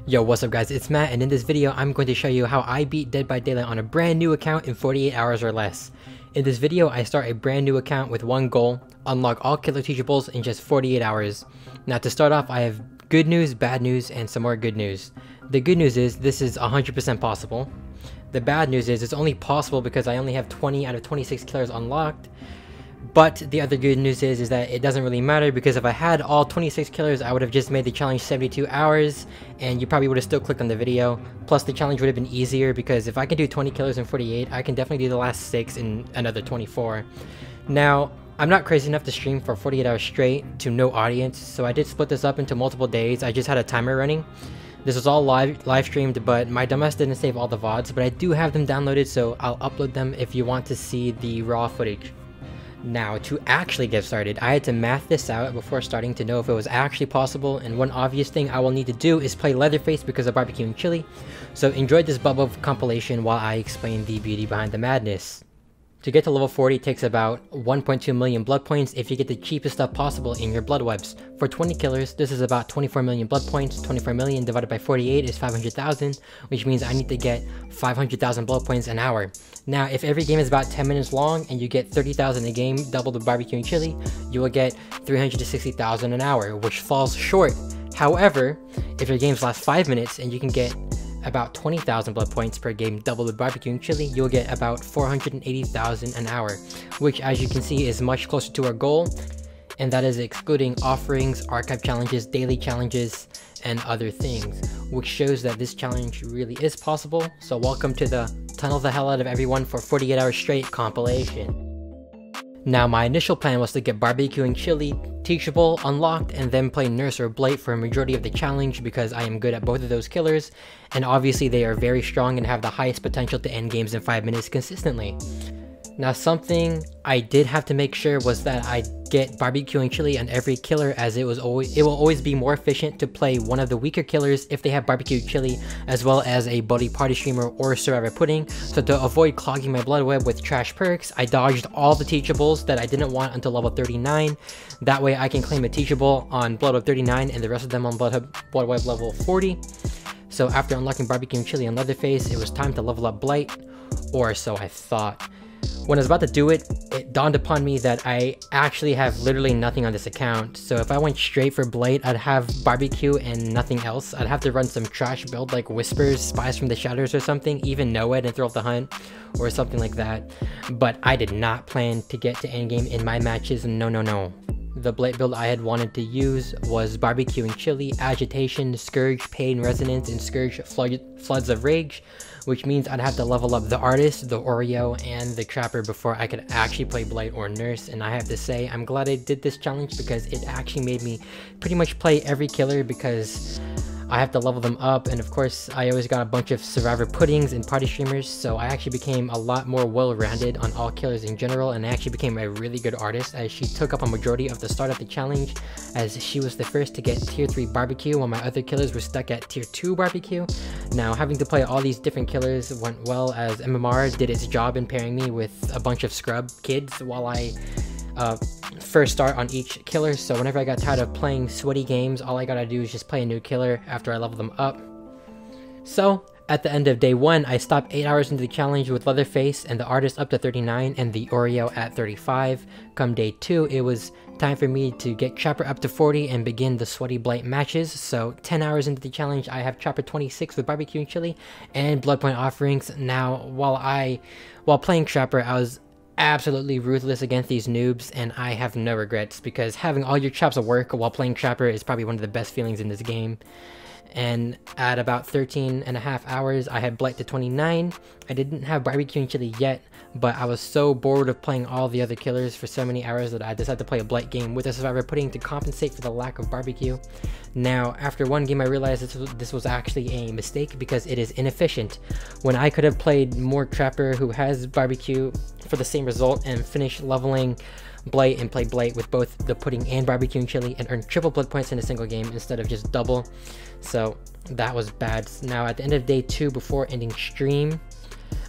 Yo, what's up guys, it's Matt, and in this video I'm going to show you how I beat Dead by Daylight on a brand new account in 48 hours or less. In this video I start a brand new account with one goal: unlock all killer teachables in just 48 hours. Now to start off, I have good news, bad news, and some more good news. The good news is this is 100% possible. The bad news is it's only possible because I only have 20 out of 26 killers unlocked. But the other good news is that it doesn't really matter, because if I had all 26 killers, I would have just made the challenge 72 hours, and you probably would have still clicked on the video. Plus the challenge would have been easier, because if I can do 20 killers in 48, I can definitely do the last 6 in another 24. Now, I'm not crazy enough to stream for 48 hours straight to no audience, so I did split this up into multiple days. I just had a timer running. This was all live streamed, but my dumbass didn't save all the VODs, but I do have them downloaded, so I'll upload them if you want to see the raw footage. Now, to actually get started, I had to math this out before starting to know if it was actually possible, and one obvious thing I will need to do is play Leatherface because of barbecue and chili. So enjoy this bubble compilation while I explain the beauty behind the madness. To get to level 40 takes about 1.2 million blood points if you get the cheapest stuff possible in your blood webs. For 20 killers, this is about 24 million blood points. 24 million divided by 48 is 500,000, which means I need to get 500,000 blood points an hour. Now, if every game is about 10 minutes long and you get 30,000 a game, double the barbecue and chili, you will get 360,000 an hour, which falls short. However, if your games last 5 minutes and you can get about 20,000 blood points per game, double the barbecue and chili, you'll get about 480,000 an hour, which as you can see is much closer to our goal, and that is excluding offerings, archive challenges, daily challenges, and other things, which shows that this challenge really is possible. So welcome to the tunnel the hell out of everyone for 48 hours straight compilation. Now, my initial plan was to get barbecue and chili teachable unlocked and then play nurse or blight for a majority of the challenge, because I am good at both of those killers, and obviously they are very strong and have the highest potential to end games in 5 minutes consistently. Now, something I did have to make sure was that I get barbecue and chili on every killer, as it will always be more efficient to play one of the weaker killers if they have barbecue chili, as well as a buddy party streamer or survivor pudding. So to avoid clogging my blood web with trash perks, I dodged all the teachables that I didn't want until level 39. That way I can claim a teachable on blood web 39 and the rest of them on blood web level 40. So after unlocking barbecue and chili on Leatherface, it was time to level up blight, or so I thought. When I was about to do it, it dawned upon me that I actually have literally nothing on this account. So if I went straight for blight, I'd have barbecue and nothing else. I'd have to run some trash build like Whispers, Spies from the Shadows or something, even Noed and Throw Off the Hunt or something like that. But I did not plan to get to endgame in my matches, no. The blight build I had wanted to use was barbecue and chili, agitation, scourge, pain, resonance, and scourge floods of rage, which means I'd have to level up the artist, the Oreo, and the trapper before I could actually play blight or nurse. And I have to say, I'm glad I did this challenge, because it actually made me pretty much play every killer, because I have to level them up, and of course I always got a bunch of survivor puddings and party streamers, so I actually became a lot more well-rounded on all killers in general, and I actually became a really good artist, as she took up a majority of the start of the challenge, as she was the first to get tier 3 barbecue while my other killers were stuck at tier 2 barbecue. Now, having to play all these different killers went well, as MMR did its job in pairing me with a bunch of scrub kids while I first start on each killer. So whenever I got tired of playing sweaty games, all I gotta do is just play a new killer after I level them up. So at the end of day 1, I stopped 8 hours into the challenge with Leatherface and the artist up to 39 and the Oreo at 35. Come day 2, it was time for me to get Trapper up to 40 and begin the sweaty blight matches. So 10 hours into the challenge, I have Trapper 26 with barbecue and chili and blood point offerings. Now, while playing Trapper, I was absolutely ruthless against these noobs, and I have no regrets, because having all your chops work while playing Trapper is probably one of the best feelings in this game. And at about 13.5 hours, I had blight to 29. I didn't have barbecue and chili yet, but I was so bored of playing all the other killers for so many hours that I decided to play a blight game with a survivor pudding to compensate for the lack of barbecue. Now, after one game, I realized this was actually a mistake, because it is inefficient. When I could have played more Trapper who has barbecue for the same result and finish leveling blight and play blight with both the pudding and barbecue and chili and earn triple blood points in a single game instead of just double. So that was bad. Now at the end of day 2, before ending stream,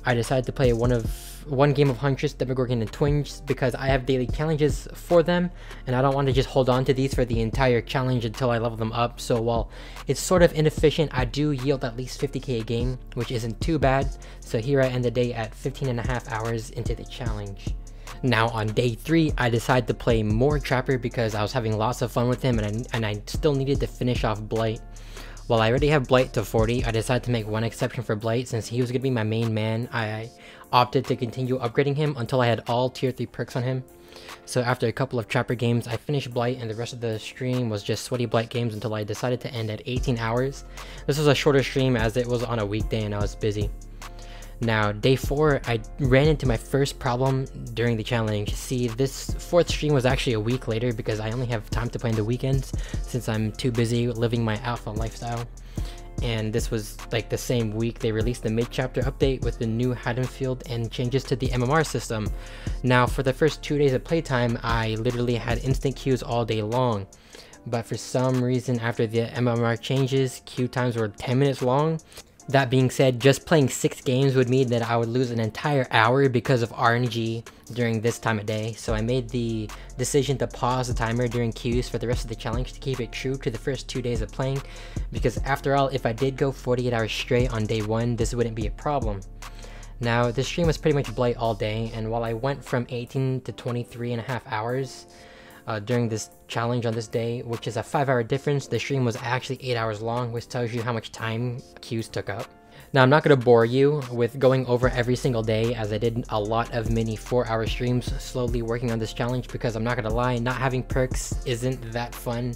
I decided to play one of one game of Huntress, Demogorgon, and Twinge because I have daily challenges for them, and I don't want to just hold on to these for the entire challenge until I level them up. So while it's sort of inefficient, I do yield at least 50k a game, which isn't too bad. So here I end the day at 15.5 hours into the challenge. Now on day 3, I decided to play more Trapper because I was having lots of fun with him, and I still needed to finish off Blight. While I already have Blight to 40, I decided to make one exception for Blight since he was going to be my main man. I opted to continue upgrading him until I had all tier 3 perks on him. So after a couple of Trapper games, I finished Blight, and the rest of the stream was just sweaty Blight games until I decided to end at 18 hours. This was a shorter stream as it was on a weekday and I was busy. Now, day 4, I ran into my first problem during the challenge. See, this 4th stream was actually a week later because I only have time to play on the weekends since I'm too busy living my alpha lifestyle. And this was like the same week they released the mid-chapter update with the new Haddonfield and changes to the MMR system. Now, for the first 2 days of playtime, I literally had instant queues all day long. But for some reason, after the MMR changes, queue times were 10 minutes long. That being said, just playing 6 games would mean that I would lose an entire hour because of RNG during this time of day. So I made the decision to pause the timer during queues for the rest of the challenge to keep it true to the first 2 days of playing. Because after all, if I did go 48 hours straight on day 1, this wouldn't be a problem. Now, the stream was pretty much Blight all day, and while I went from 18 to 23.5 hours, during this challenge on this day, which is a 5-hour difference, the stream was actually 8 hours long, which tells you how much time queues took up. Now, I'm not going to bore you with going over every single day as I did a lot of mini 4-hour streams slowly working on this challenge because I'm not going to lie, not having perks isn't that fun,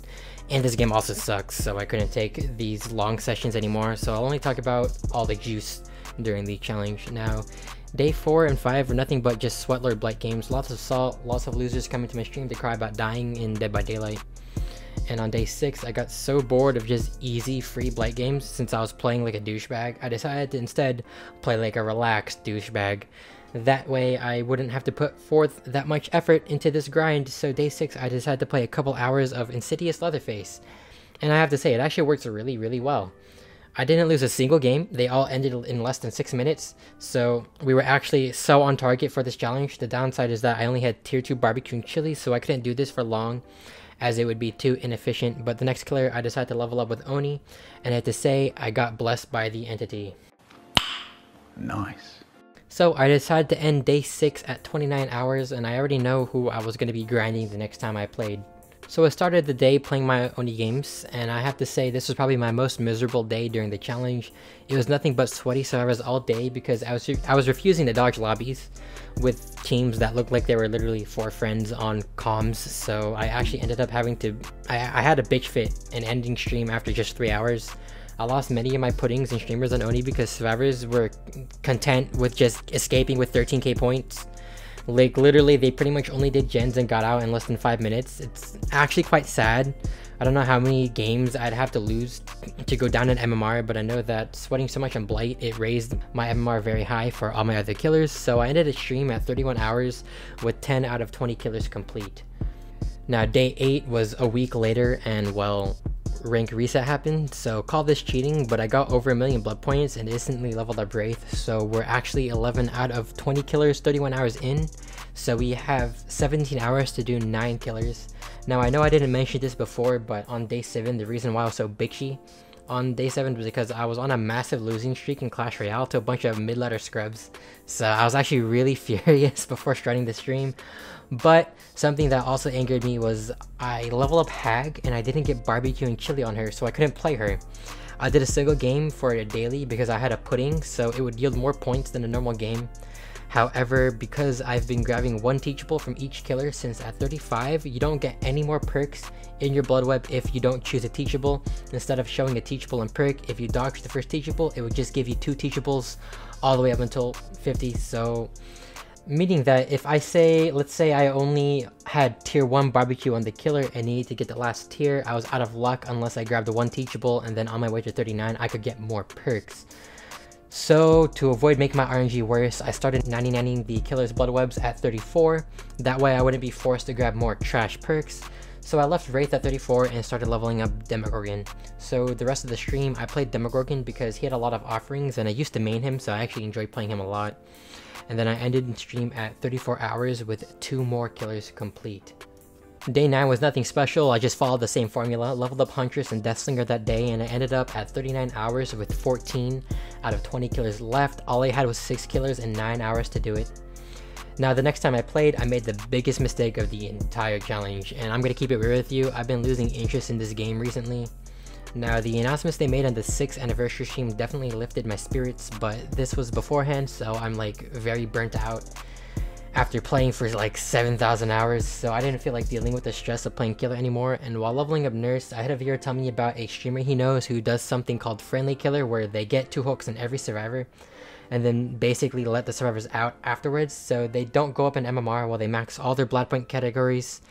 and this game also sucks, so I couldn't take these long sessions anymore, so I'll only talk about all the juice during the challenge. Now, day 4 and 5 were nothing but just Sweatlord Blight games, lots of salt, lots of losers coming to my stream to cry about dying in Dead by Daylight. And on day 6, I got so bored of just easy free Blight games since I was playing like a douchebag, I decided to instead play like a relaxed douchebag. That way I wouldn't have to put forth that much effort into this grind, so day 6 I decided to play a couple hours of Insidious Leatherface. And I have to say, it actually works really well. I didn't lose a single game, they all ended in less than 6 minutes, so we were actually so on target for this challenge. The downside is that I only had tier 2 barbecue and chili, so I couldn't do this for long as it would be too inefficient, but the next killer I decided to level up with Oni, and I have to say, I got blessed by the entity. Nice. So I decided to end day 6 at 29 hours, and I already know who I was going to be grinding the next time I played. So I started the day playing my Oni games, and I have to say this was probably my most miserable day during the challenge. It was nothing but sweaty servers all day because I was refusing to dodge lobbies with teams that looked like they were literally 4 friends on comms, so I actually ended up having to... I had a bitch fit and ending stream after just 3 hours. I lost many of my puddings and streamers on Oni because survivors were content with just escaping with 13k points. Like, literally, they pretty much only did gens and got out in less than 5 minutes. It's actually quite sad. I don't know how many games I'd have to lose to go down in MMR, but I know that sweating so much on Blight, it raised my MMR very high for all my other killers, so I ended the stream at 31 hours with 10 out of 20 killers complete. Now, day 8 was a week later, and well, rank reset happened, so call this cheating, but I got over 1 million blood points and instantly leveled up Wraith, so we're actually 11 out of 20 killers 31 hours in, so we have 17 hours to do 9 killers. Now, I know I didn't mention this before, but on day 7, the reason why I was so bitchy on day 7 was because I was on a massive losing streak in Clash Royale to a bunch of mid-ladder scrubs, so I was actually really furious before starting the stream. But something that also angered me was I leveled up Hag and I didn't get barbecue and chili on her, so I couldn't play her. I did a single game for a daily because I had a pudding, so it would yield more points than a normal game. However, because I've been grabbing 1 teachable from each killer since at 35, you don't get any more perks in your blood web if you don't choose a teachable. Instead of showing a teachable and perk, if you dodge the first teachable, it would just give you 2 teachables all the way up until 50, so... meaning that if I say, let's say I only had tier 1 barbecue on the killer and needed to get the last tier, I was out of luck unless I grabbed the 1 teachable, and then on my way to 39 I could get more perks. So to avoid making my RNG worse, I started 99ing the killer's blood webs at 34, that way I wouldn't be forced to grab more trash perks. So I left Wraith at 34 and started leveling up Demogorgon. So the rest of the stream, I played Demogorgon because he had a lot of offerings and I used to main him, so I actually enjoyed playing him a lot. And then I ended the stream at 34 hours with 2 more killers complete. Day 9 was nothing special, I just followed the same formula, leveled up Huntress and Deathslinger that day, and I ended up at 39 hours with 14 out of 20 killers left. All I had was 6 killers and 9 hours to do it. Now the next time I played, I made the biggest mistake of the entire challenge, and I'm gonna keep it real with you, I've been losing interest in this game recently. Now the announcements they made on the 6th anniversary stream definitely lifted my spirits, but this was beforehand, so I'm like very burnt out after playing for like 7,000 hours, so I didn't feel like dealing with the stress of playing killer anymore. And while leveling up Nurse, I had a viewer tell me about a streamer he knows who does something called friendly killer, where they get 2 hooks on every survivor and then basically let the survivors out afterwards, so they don't go up in MMR while they max all their blood point categories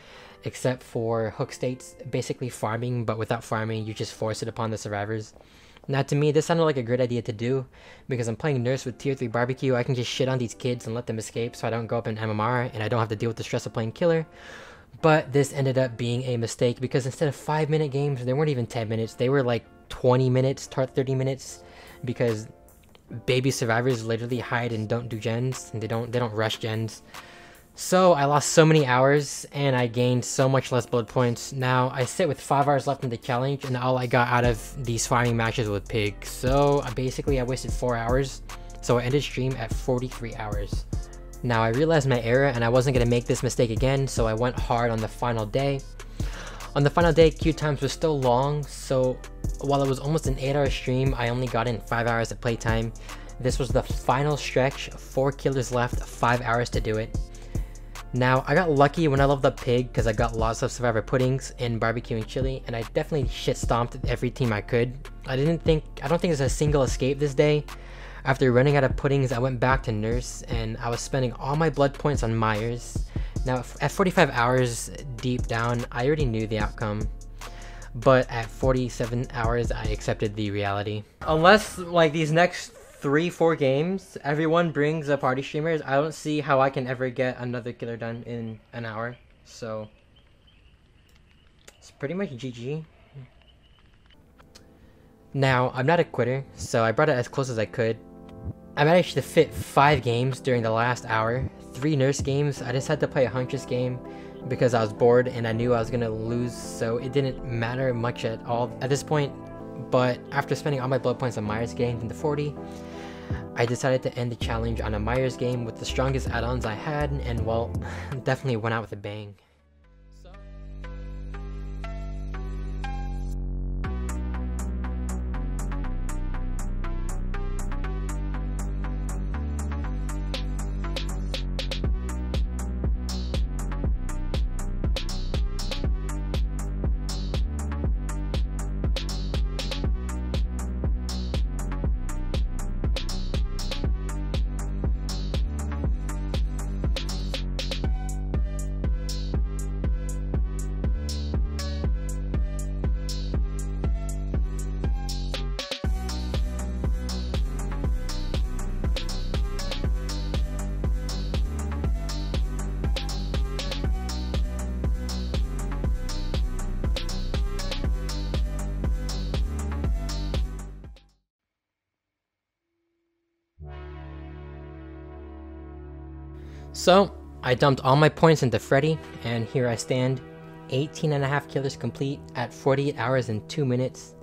except for hook states, basically farming, but without farming you just force it upon the survivors. Now to me, this sounded like a great idea to do, because I'm playing Nurse with tier 3 barbecue. I can just shit on these kids and let them escape so I don't go up in MMR and I don't have to deal with the stress of playing killer. But this ended up being a mistake, because instead of 5-minute games, they weren't even 10 minutes, they were like 20 minutes, 30 minutes, because baby survivors literally hide and don't do gens, and they don't rush gens. So I lost so many hours and I gained so much less blood points. Now I sit with 5 hours left in the challenge, and all I got out of these farming matches with Pig. So basically I wasted 4 hours. So I ended stream at 43 hours. Now I realized my error and I wasn't going to make this mistake again, so I went hard on the final day. On the final day, queue times were still long, so while it was almost an 8-hour stream, I only got in 5 hours of playtime. This was the final stretch, 4 killers left, 5 hours to do it. Now, I got lucky when I leveled up Pig because I got lots of survivor puddings and barbecue and chili, and I definitely shit stomped every team I could. I don't think there's a single escape this day. After running out of puddings, I went back to Nurse, and I was spending all my blood points on Myers. Now, at 45 hours deep down, I already knew the outcome. But at 47 hours, I accepted the reality. Unless, like, these next 3-4 games, everyone brings a party streamers, I don't see how I can ever get another killer done in an hour. So it's pretty much GG. Now, I'm not a quitter, so I brought it as close as I could. I managed to fit 5 games during the last hour, 3 Nurse games. I just had to play a Huntress game because I was bored and I knew I was gonna lose, so it didn't matter much at all at this point. But after spending all my blood points on Myers games into 40, I decided to end the challenge on a Myers game with the strongest add-ons I had, and well, definitely went out with a bang. So, I dumped all my points into Freddy, and here I stand, 18.5 killers complete at 48 hours and 2 minutes.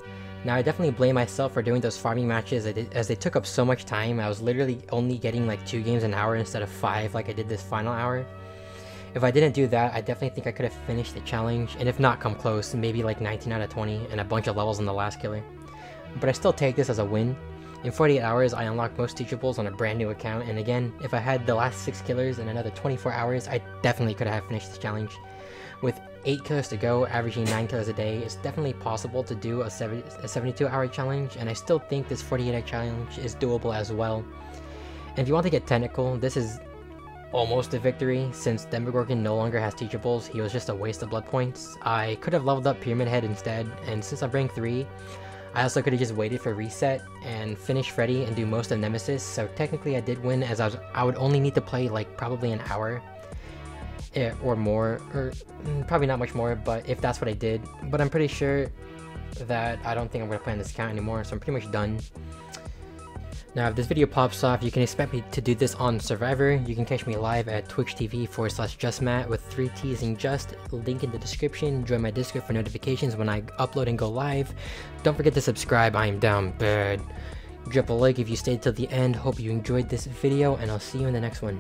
Now I definitely blame myself for doing those farming matches as they took up so much time. I was literally only getting like 2 games an hour instead of 5 like I did this final hour. If I didn't do that, I definitely think I could have finished the challenge, and if not come close, maybe like 19 out of 20 and a bunch of levels in the last killer. But I still take this as a win. In 48 hours, I unlocked most teachables on a brand new account, and again, if I had the last 6 killers and another 24 hours, I definitely could have finished the challenge. With 8 killers to go, averaging 9 killers a day, it's definitely possible to do a 72-hour challenge, and I still think this 48-hour challenge is doable as well. And if you want to get technical, this is almost a victory, since Demogorgon no longer has teachables. He was just a waste of blood points. I could have leveled up Pyramid Head instead, and since I'm rank 3, I also could have just waited for reset and finish Freddy and do most of Nemesis, so technically I did win, as I would only need to play like probably an hour. or more, or probably not much more, but if that's what I did. But I'm pretty sure that I don't think I'm gonna play on this account anymore, so I'm pretty much done. Now, if this video pops off, you can expect me to do this on Survivor. You can catch me live at twitch.tv/JustMatt with 3 T's in Just, link in the description. Join my Discord for notifications when I upload and go live. Don't forget to subscribe, I am down bad. Drop a like if you stayed till the end. Hope you enjoyed this video, and I'll see you in the next one.